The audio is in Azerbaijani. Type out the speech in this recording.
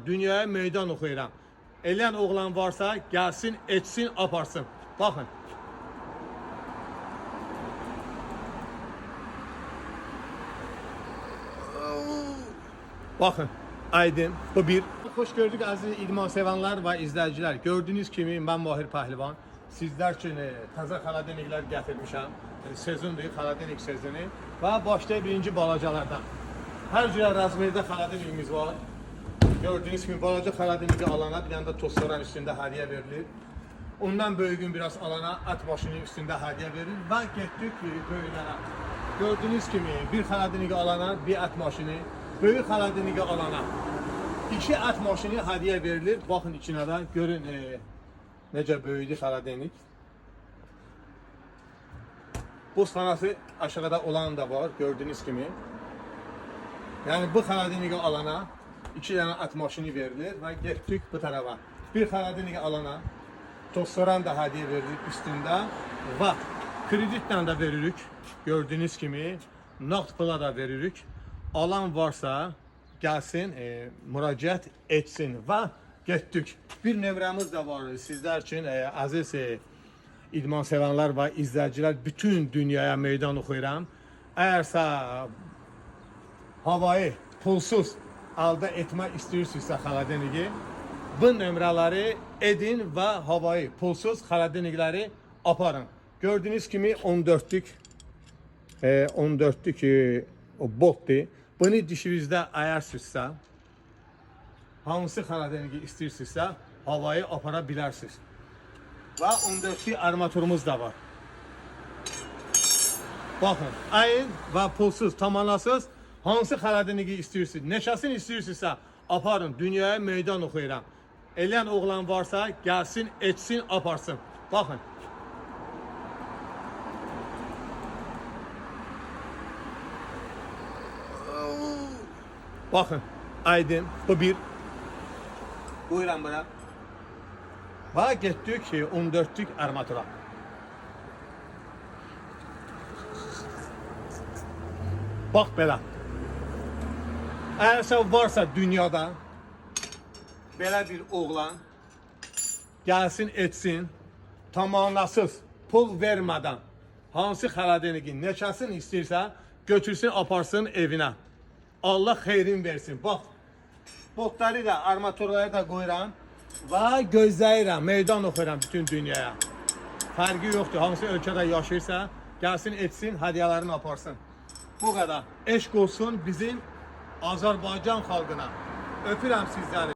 dünyaya meydan oxuyuram. Eləyən oğlan varsa gəlsin, etsin, aparsın. Baxın. Bakın, aydın, bu bir. Hoş gördük aziz idman sevenler ve izleyiciler. Gördüğünüz kimi ben Mahir Pəhlivan. Sizler için taze xaladeniklər gətirmişəm. Sezondur, xaladenik sezonu. Ve başta birinci balacalardan. Her cürə razmerdə xaladenikimiz var. Gördüğünüz kimi balaca xaladeniki alana bir yanda tostların üstünde hediye verilir. Ondan böyüğün biraz alana at başının üstünde hediye verilir. Ve getdik böyüklere. Gördüğünüz kimi bir xaladeniki alana bir at maşını. Böyük xaladeniki alana 2 at maşını hediye verilir. Bakın içine de görün necə böyüdü xaladenik. Buzxanası aşağıda olan da var gördüğünüz kimi. Yani bu xaladeniki alana 2 tane at maşını verilir ve getdik bu tarafa. Bir xaladeniki alana tostların da hediye verilir üstünde ve kreditten de veririk. Gördüğünüz kimi nağd pula da veririk. Alan varsa gelsin, müracaat etsin ve getdik. Bir nömrəmiz de var sizler için aziz idman sevenler ve izleyiciler, bütün dünyaya meydan oxuyuram. Eğerse havayı pulsuz əldə etmək istəyirsinizsə xaladeniki, bu nömrələri edin ve havayı pulsuz xaladenikləri aparın. Gördüğünüz kimi 14'lük 14'lük o botdur. Bunu dişinizdə əyirsizsə, hansı xaladeniki istəyirsinizsə, havayı apara bilərsiniz. Və 14'lük armaturumuz da var. Baxın, əyin və pulsuz, tamanasız hansı xaladeniki istəyirsiniz, neçəsini istəyirsinizsə, aparın, dünyaya meydan oxuyuram. Eləyən oğlan varsa, gəlsin, etsin, aparsın. Baxın. Bakın, aydın, bu bir. Buyurun bura. Ve getdik 14'lük armatura. Bak belə. Eğer varsa dünyada belə bir oğlan gelsin etsin, tamanasız, pul vermeden hansı xaladeniki neçəsini istəyirsə götürsün, aparsın evinə. Allah xeyrin versin. Bak, botları da, armaturları da koyuram ve gözləyirəm, meydan oxuyuram bütün dünyaya. Fərqi yoxdur, hansı ölkədə yaşayırsa, gəlsin etsin, hədiyələrini aparsın. Bu kadar. Eşq olsun bizim Azərbaycan xalqına. Öpürəm sizləri.